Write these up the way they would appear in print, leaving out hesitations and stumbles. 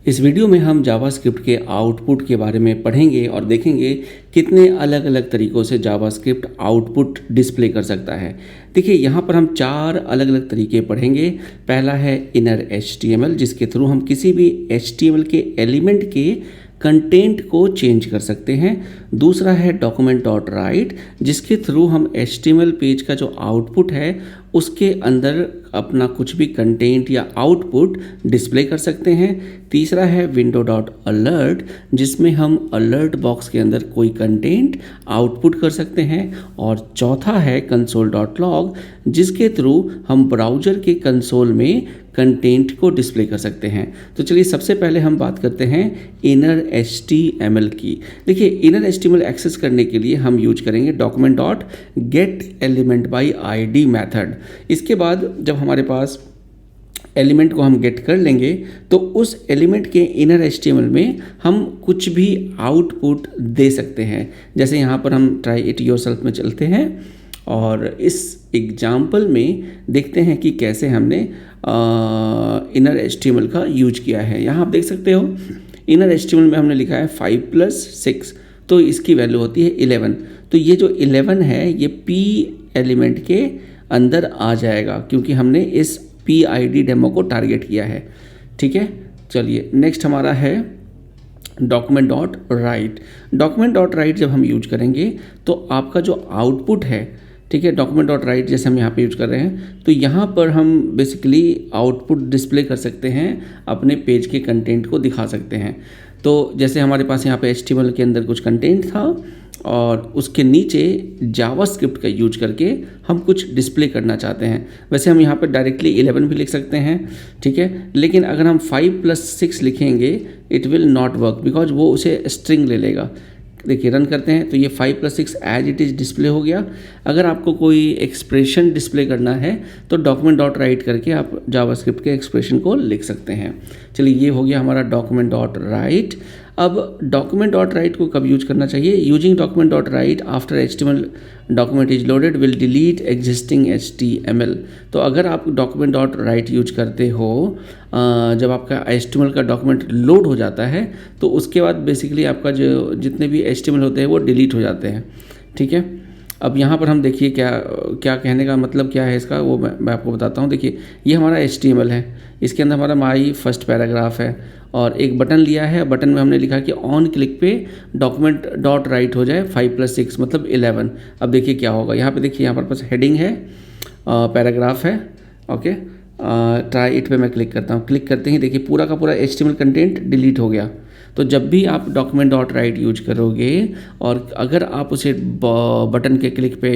इस वीडियो में हम जावास्क्रिप्ट के आउटपुट के बारे में पढ़ेंगे और देखेंगे कितने अलग अलग तरीक़ों से जावास्क्रिप्ट आउटपुट डिस्प्ले कर सकता है। देखिए यहाँ पर हम 4 अलग अलग तरीके पढ़ेंगे। पहला है इनर HTML, जिसके थ्रू हम किसी भी HTML के एलिमेंट के कंटेंट को चेंज कर सकते हैं। दूसरा है डॉक्यूमेंट डॉट राइट, जिसके थ्रू हम HTML पेज का जो आउटपुट है उसके अंदर अपना कुछ भी कंटेंट या आउटपुट डिस्प्ले कर सकते हैं। तीसरा है विंडो डॉट अलर्ट, जिसमें हम अलर्ट बॉक्स के अंदर कोई कंटेंट आउटपुट कर सकते हैं। और चौथा है कंसोल डॉट लॉग, जिसके थ्रू हम ब्राउज़र के कंसोल में कंटेंट को डिस्प्ले कर सकते हैं। तो चलिए सबसे पहले हम बात करते हैं इनर HTML की। देखिए इनर HTML एक्सेस करने के लिए हम यूज करेंगे document dot gate element by ID method. इसके बाद जब हमारे पास एलिमेंट को हम गेट कर लेंगे तो उस एलिमेंट के इनर HTML में हम कुछ भी आउटपुट दे सकते हैं। जैसे यहाँ पर हम ट्राई इट योरसेल्फ में चलते हैं और इस एग्जाम्पल में देखते हैं कि कैसे हमने इनर HTML का यूज किया है। यहाँ आप देख सकते हो इनर HTML में हमने लिखा है 5 + 6, तो इसकी वैल्यू होती है 11। तो ये जो 11 है ये P एलिमेंट के अंदर आ जाएगा क्योंकि हमने इस PID डेमो को टारगेट किया है। ठीक है, चलिए नेक्स्ट हमारा है document dot right. Document dot right जब हम यूज करेंगे तो आपका जो आउटपुट है, ठीक है, डॉक्यूमेंट डॉट राइट जैसे हम यहाँ पे यूज कर रहे हैं, तो यहाँ पर हम बेसिकली आउटपुट डिस्प्ले कर सकते हैं, अपने पेज के कंटेंट को दिखा सकते हैं। तो जैसे हमारे पास यहाँ पे HTML के अंदर कुछ कंटेंट था और उसके नीचे जावास्क्रिप्ट का यूज करके हम कुछ डिस्प्ले करना चाहते हैं। वैसे हम यहाँ पर डायरेक्टली 11 भी लिख सकते हैं, ठीक है, लेकिन अगर हम 5 + 6 लिखेंगे it will not work because वो उसे स्ट्रिंग ले लेगा। देखिए रन करते हैं तो ये 5 + 6 एज इट इज़ डिस्प्ले हो गया। अगर आपको कोई एक्सप्रेशन डिस्प्ले करना है तो डॉक्यूमेंट डॉट राइट करके आप जावास्क्रिप्ट के एक्सप्रेशन को लिख सकते हैं। चलिए ये हो गया हमारा डॉक्यूमेंट डॉट राइट। अब डॉक्यूमेंट डॉट राइट को कब यूज करना चाहिए? Using document dot right after HTML document is loaded will delete existing HTML। तो अगर आप डॉक्यूमेंट डॉट राइट यूज करते हो जब आपका HTML का डॉक्यूमेंट लोड हो जाता है तो उसके बाद बेसिकली आपका जो जितने भी HTML होते हैं वो डिलीट हो जाते हैं। ठीक है, अब यहाँ पर हम देखिए क्या क्या कहने का मतलब क्या है इसका, वो मैं आपको बताता हूँ। देखिए ये हमारा HTML है, इसके अंदर हमारा माई फर्स्ट पैराग्राफ है और एक बटन लिया है। बटन में हमने लिखा कि ऑन क्लिक पे डॉक्यूमेंट डॉट राइट हो जाए 5 + 6 मतलब 11। अब देखिए क्या होगा, यहाँ पे देखिए यहाँ पर पास हेडिंग है, पैराग्राफ है, ओके। ट्राई इट पे मैं क्लिक करता हूँ। क्लिक करते ही देखिए पूरा का पूरा HTML कंटेंट डिलीट हो गया। तो जब भी आप डॉक्यूमेंट डॉट राइट यूज करोगे और अगर आप उसे बटन के क्लिक पे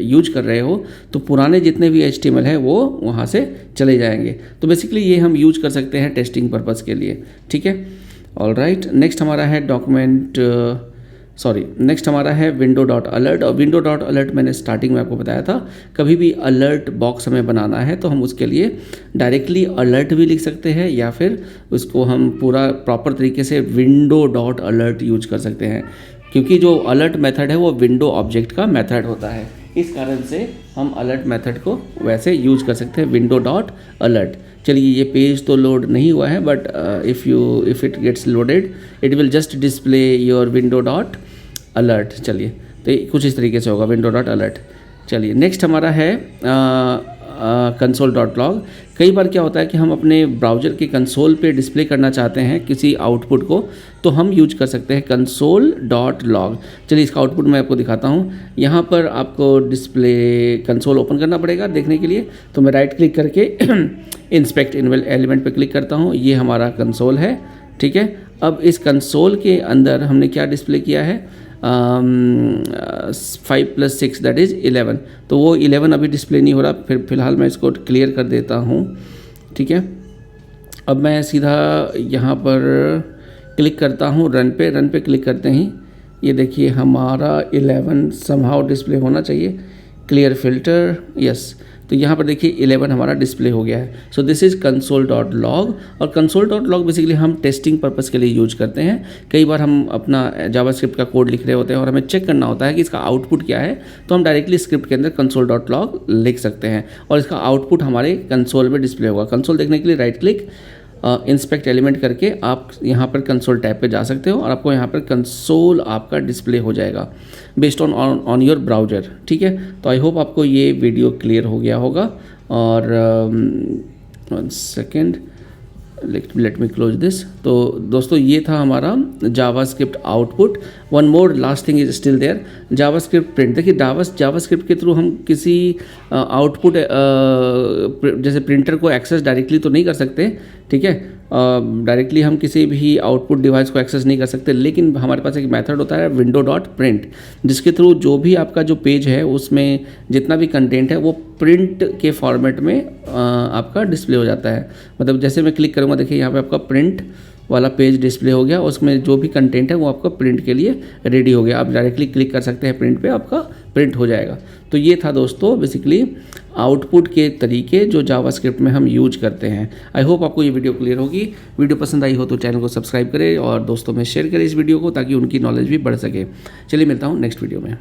यूज कर रहे हो तो पुराने जितने भी HTML है वो वहाँ से चले जाएंगे। तो बेसिकली ये हम यूज कर सकते हैं टेस्टिंग पर्पज़ के लिए। ठीक है, ऑलराइट। नेक्स्ट हमारा है नेक्स्ट हमारा है विंडो डॉट अलर्ट। और विंडो डॉट अलर्ट मैंने स्टार्टिंग में आपको बताया था, कभी भी अलर्ट बॉक्स हमें बनाना है तो हम उसके लिए डायरेक्टली अलर्ट भी लिख सकते हैं या फिर उसको हम पूरा प्रॉपर तरीके से विंडो डॉट अलर्ट यूज कर सकते हैं, क्योंकि जो अलर्ट मेथड है वो विंडो ऑब्जेक्ट का मेथड होता है। इस कारण से हम अलर्ट मेथड को वैसे यूज कर सकते हैं, विंडो डॉट अलर्ट। चलिए ये पेज तो लोड नहीं हुआ है but if it gets loaded it will just display your window dot alert. चलिए तो कुछ इस तरीके से होगा विंडो डॉट अलर्ट। चलिए नेक्स्ट हमारा है कंसोल डॉट लॉग। कई बार क्या होता है कि हम अपने ब्राउज़र के कंसोल पे डिस्प्ले करना चाहते हैं किसी आउटपुट को, तो हम यूज कर सकते हैं कंसोल डॉट लॉग। चलिए इसका आउटपुट मैं आपको दिखाता हूँ। यहाँ पर आपको डिस्प्ले कंसोल ओपन करना पड़ेगा देखने के लिए, तो मैं राइट क्लिक करके इंस्पेक्ट एलिमेंट पे क्लिक करता हूँ। ये हमारा कंसोल है, ठीक है। अब इस कंसोल के अंदर हमने क्या डिस्प्ले किया है, 5 + 6 दैट इज़ 11। तो वो 11 अभी डिस्प्ले नहीं हो रहा, फिलहाल मैं इसको क्लियर कर देता हूँ। ठीक है, अब मैं सीधा यहाँ पर क्लिक करता हूँ रन पे क्लिक करते ही ये देखिए हमारा 11 समहाउ डिस्प्ले होना चाहिए। क्लियर फिल्टर, यस, तो यहाँ पर देखिए 11 हमारा डिस्प्ले हो गया है। So this is console dot log. और कंसोल डॉट लॉग बेसिकली हम टेस्टिंग पर्पज़ के लिए यूज करते हैं। कई बार हम अपना जावास्क्रिप्ट का कोड लिख रहे होते हैं और हमें चेक करना होता है कि इसका आउटपुट क्या है, तो हम डायरेक्टली स्क्रिप्ट के अंदर कंसोल डॉट लॉग लिख सकते हैं और इसका आउटपुट हमारे कंसोल में डिस्प्ले होगा। कंसोल देखने के लिए राइट क्लिक इंस्पेक्ट एलिमेंट करके आप यहाँ पर कंसोल टैब पे जा सकते हो और आपको यहाँ पर कंसोल आपका डिस्प्ले हो जाएगा बेस्ड ऑन योर ब्राउज़र। ठीक है, तो आई होप आपको ये वीडियो क्लियर हो गया होगा। और 1 second, let me close this. तो दोस्तों ये था हमारा JavaScript output. One more last thing is still there, JavaScript print. देखिए जावास्क्रिप्ट के थ्रू हम किसी आउटपुट जैसे प्रिंटर को एक्सेस डायरेक्टली तो नहीं कर सकते, ठीक है, डायरेक्टली हम किसी भी आउटपुट डिवाइस को एक्सेस नहीं कर सकते, लेकिन हमारे पास एक मेथड होता है विंडो डॉट प्रिंट, जिसके थ्रू जो भी आपका जो पेज है उसमें जितना भी कंटेंट है वो प्रिंट के फॉर्मेट में आपका डिस्प्ले हो जाता है। मतलब जैसे मैं क्लिक करूँगा, देखिए यहाँ पे आपका प्रिंट वाला पेज डिस्प्ले हो गया, उसमें जो भी कंटेंट है वो आपका प्रिंट के लिए रेडी हो गया। आप डायरेक्टली क्लिक कर सकते हैं प्रिंट पे, आपका प्रिंट हो जाएगा। तो ये था दोस्तों बेसिकली आउटपुट के तरीके जो जावास्क्रिप्ट में हम यूज करते हैं। आई होप आपको ये वीडियो क्लियर होगी। वीडियो पसंद आई हो तो चैनल को सब्सक्राइब करें और दोस्तों में शेयर करें इस वीडियो को, ताकि उनकी नॉलेज भी बढ़ सके। चलिए मिलता हूँ नेक्स्ट वीडियो में।